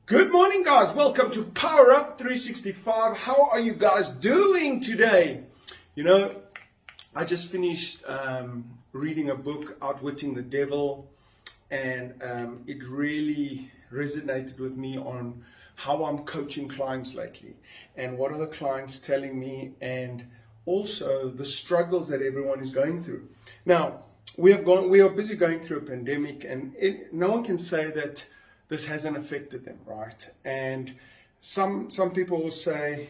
Good morning, guys. Welcome to Power Up 365. How are you guys doing today? I just finished reading a book, Outwitting the Devil, and it really resonated with me on how I'm coaching clients lately and what are the clients telling me, and also the struggles that everyone is going through. Now, we are busy going through a pandemic, and no one can say that this hasn't affected them, right? And some people will say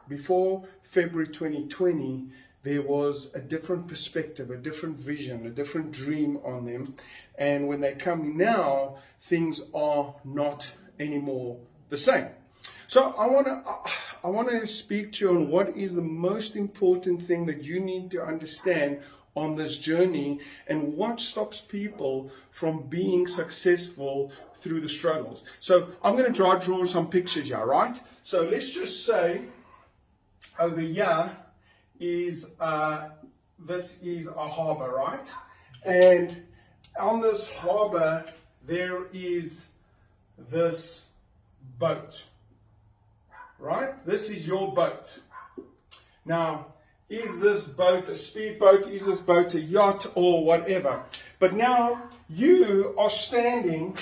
before February 2020, there was a different perspective, a different vision, a different dream on them. And when they come now, things are not anymore the same. So I want to speak to you on what is the most important thing that you need to understand on this journey, and what stops people from being successful through the struggles. So I'm going to draw some pictures here, right? So let's just say over here is this is a harbor, right? And on this harbor there is this boat, right? This is your boat. Now, is this boat a speedboat? Is this boat a yacht or whatever? But now you are standing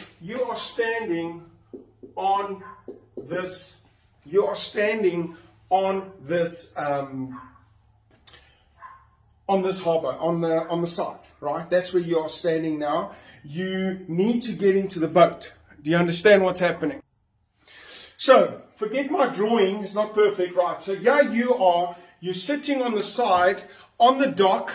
on this. You are standing on this harbor, on the side, right? That's where you are standing now. You need to get into the boat. Do you understand what's happening? So forget my drawing; it's not perfect, right? So yeah, you're sitting on the side, on the dock.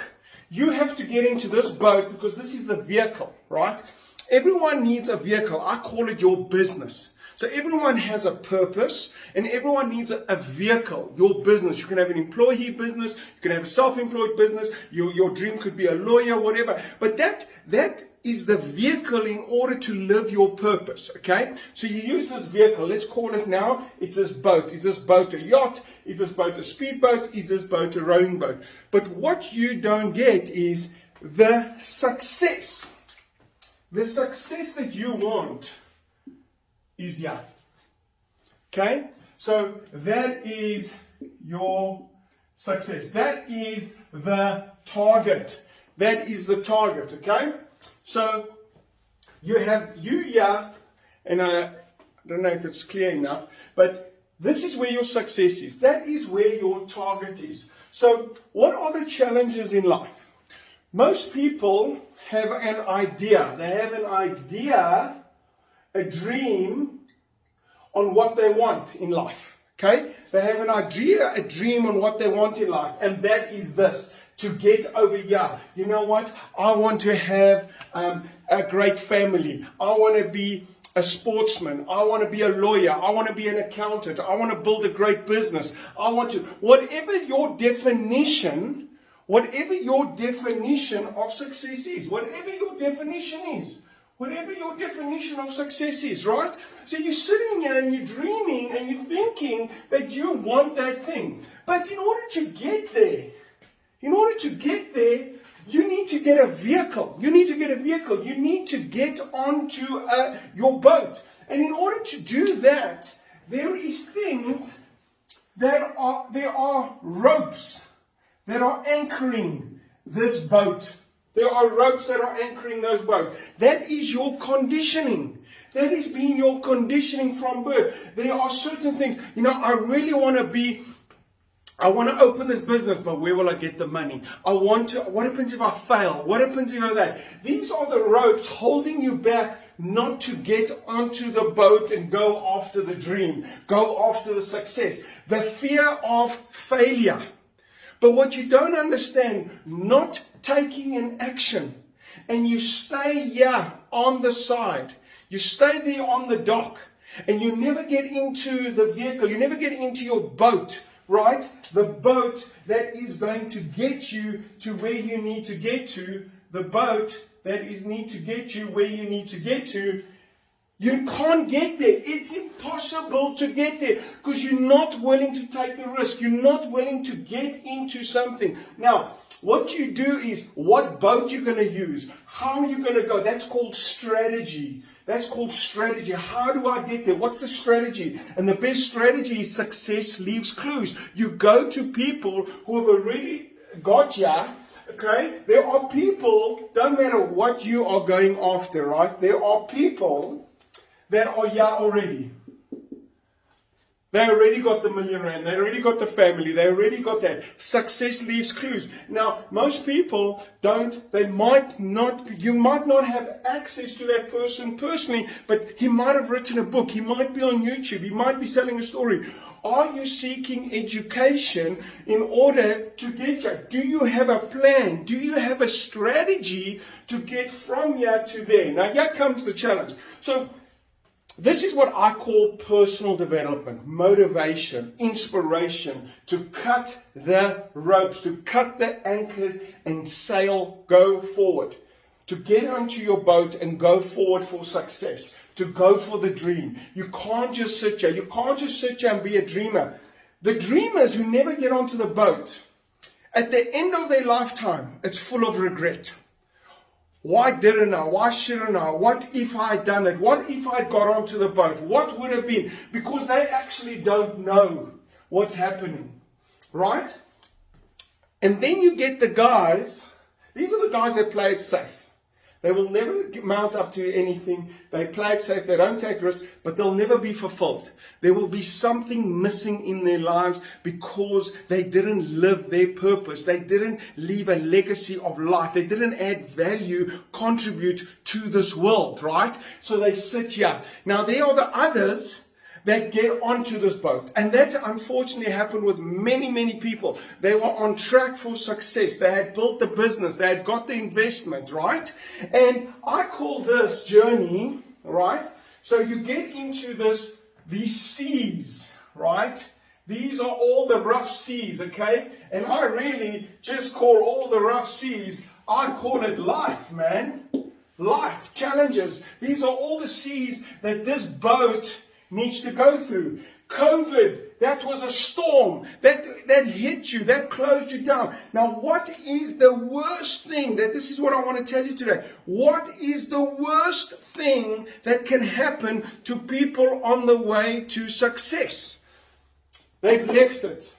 You have to get into this boat because this is the vehicle, right? Everyone needs a vehicle. I call it your business. So everyone has a purpose, and everyone needs a vehicle, your business. You can have an employee business, you can have a self-employed business, your dream could be a lawyer, whatever. But that is the vehicle in order to live your purpose, okay? So you use this vehicle. Let's call it now, it's this boat. Is this boat a yacht? Is this boat a speedboat? Is this boat a rowing boat? But what you don't get is the success. The success that you want is here. Okay? So that is your success. That is the target. That is the target, okay? So you have you here, and I don't know if it's clear enough, but this is where your success is. That is where your target is. So what are the challenges in life? Most people have an idea. They have an idea, a dream on what they want in life. Okay? They have an idea, a dream on what they want in life. And that is this: to get over here. You know what? I want to have a great family. I want to be a sportsman. I want to be a lawyer. I want to be an accountant. I want to build a great business. I want to, whatever your definition of success is, whatever your definition of success is, right? So you're sitting here and you're dreaming and you're thinking that you want that thing. But in order to get there, you need to get a vehicle. You need to get onto your boat. And in order to do that, there are ropes that are anchoring this boat. There are ropes that are anchoring those boats. That is your conditioning. That has been your conditioning from birth. There are certain things. I really want to open this business, but where will I get the money? What happens if I fail? What happens if I that? These are the ropes holding you back not to get onto the boat and go after the dream, go after the success. The fear of failure. But what you don't understand, not taking an action, and you stay here on the side, you stay there on the dock, and you never get into the vehicle, you never get into your boat, right? The boat that is going to get you to where you need to get to, the boat that is need to get you where you need to get to. You can't get there. It's impossible to get there because you're not willing to take the risk. You're not willing to get into something. Now, what you do is what boat you're going to use, how you're going to go. That's called strategy. That's called strategy. How do I get there? What's the strategy? And the best strategy is success leaves clues. You go to people who have already got ya. Okay? There are people, don't matter what you are going after, right? There are people that are ya already. They already got the million rand. They already got the family. They already got that. Success leaves clues. Now, most people don't, they might not, you might not have access to that person personally, but he might have written a book. He might be on YouTube. He might be selling a story. Are you seeking education in order to get you? Do you have a plan? Do you have a strategy to get from here to there? Now, here comes the challenge. So, this is what I call personal development, motivation, inspiration, to cut the ropes, to cut the anchors and sail, go forward, to get onto your boat and go forward for success, to go for the dream. You can't just sit here. You can't just sit here and be a dreamer. The dreamers who never get onto the boat, at the end of their lifetime, it's full of regret. Why didn't I? Why shouldn't I? What if I had done it? What if I got onto the boat? What would have been? Because they actually don't know what's happening. Right? And then you get the guys, these are the guys that play it safe. They will never mount up to anything. They play it safe. They don't take risks, but they'll never be fulfilled. There will be something missing in their lives because they didn't live their purpose. They didn't leave a legacy of life. They didn't add value, contribute to this world, right? So they sit here. Now, there are the others that get onto this boat. And that unfortunately happened with many, many people. They were on track for success. They had built the business. They had got the investment, right? And I call this journey, right? So you get into these seas, right? These are all the rough seas, okay? And I really just call all the rough seas, I call it life, man. Life, challenges. These are all the seas that this boat needs to go through. COVID, that was a storm that hit you, that closed you down. Now, what is the worst thing this is what I want to tell you today. What is the worst thing that can happen to people on the way to success? They've left it,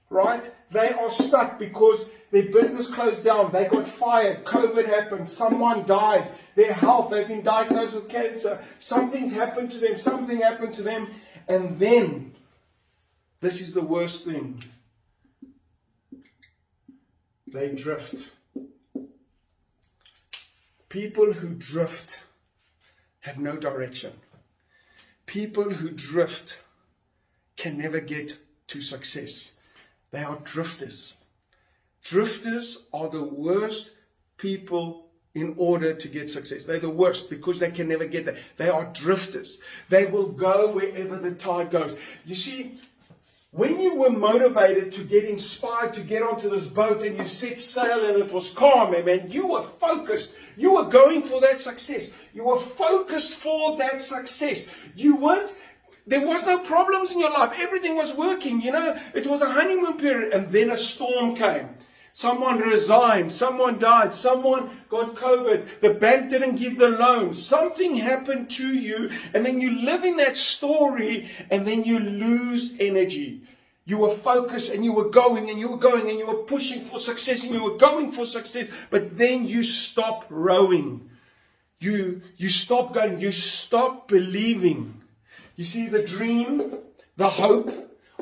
right? They are stuck because their business closed down. They got fired. COVID happened. Someone died. Their health, they've been diagnosed with cancer. Something's happened to them. Something happened to them. And then, this is the worst thing. They drift. People who drift have no direction. People who drift can never get to success. They are drifters. Drifters are the worst people in order to get success. They're the worst because they can never get there. They are drifters. They will go wherever the tide goes. You see, when you were motivated to get inspired to get onto this boat and you set sail and it was calm, man, you were focused. You were going for that success. You were focused for that success. There was no problems in your life. Everything was working, It was a honeymoon period. And then a storm came. Someone resigned. Someone died. Someone got COVID. The bank didn't give the loan. Something happened to you. And then you live in that story. And then you lose energy. You were focused and you were going and you were going and you were pushing for success and you were going for success. But then you stop rowing. You stop going. You stop believing. You see, the dream, the hope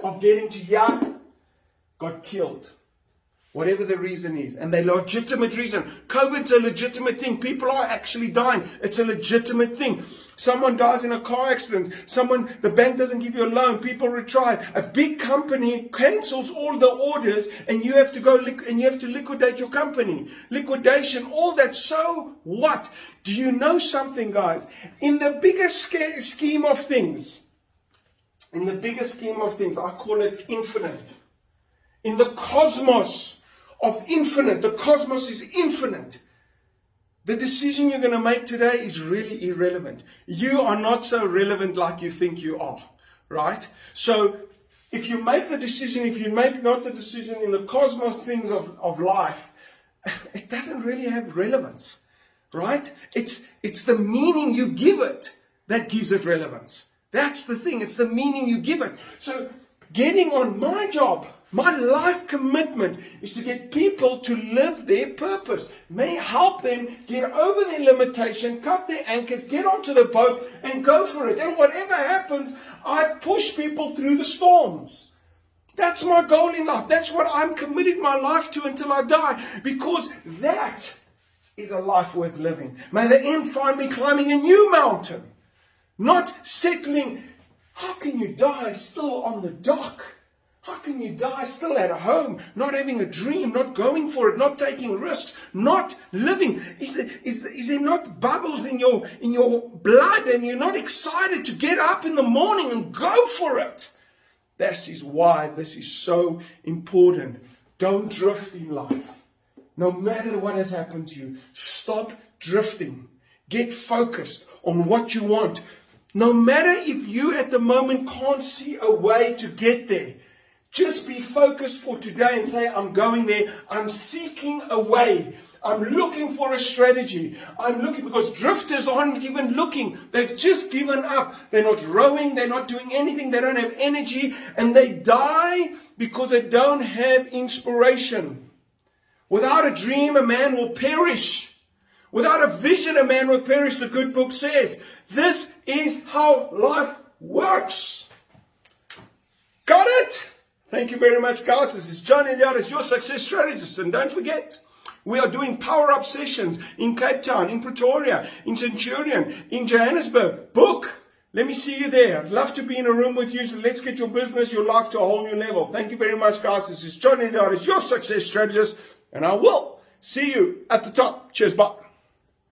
of getting to here got killed. Whatever the reason is. And the legitimate reason. COVID's a legitimate thing. People are actually dying. It's a legitimate thing. Someone dies in a car accident. The bank doesn't give you a loan. People retire. A big company cancels all the orders and you have to go and you have to liquidate your company. Liquidation, all that. So what? Do you know something, guys? In the bigger scheme of things, I call it infinite. In the cosmos of infinite, the cosmos is infinite. The decision you're going to make today is really irrelevant. You are not so relevant like you think you are, right? So if you make the decision, if you make not the decision in the cosmos things of life, it doesn't really have relevance, right? It's the meaning you give it that gives it relevance. That's the thing. It's the meaning you give it. So getting on my job, my life commitment is to get people to live their purpose. May help them get over their limitation, cut their anchors, get onto the boat and go for it. And whatever happens, I push people through the storms. That's my goal in life. That's what I'm committing my life to until I die. Because that is a life worth living. May the end find me climbing a new mountain. Not settling. How can you die still on the dock? How can you die still at home, not having a dream, not going for it, not taking risks, not living? Is there not bubbles in your blood and you're not excited to get up in the morning and go for it? This is why this is so important. Don't drift in life. No matter what has happened to you, stop drifting. Get focused on what you want. No matter if you at the moment can't see a way to get there, just be focused for today and say, I'm going there. I'm seeking a way. I'm looking for a strategy. I'm looking, because drifters aren't even looking. They've just given up. They're not rowing. They're not doing anything. They don't have energy. And they die because they don't have inspiration. Without a dream, a man will perish. Without a vision, a man will perish, the good book says. This is how life works. Got it? Thank you very much, guys. This is John Eliades, your success strategist. And don't forget, we are doing power-up sessions in Cape Town, in Pretoria, in Centurion, in Johannesburg. Book. Let me see you there. I'd love to be in a room with you. So let's get your business, your life to a whole new level. Thank you very much, guys. This is John Eliades, your success strategist. And I will see you at the top. Cheers. Bye.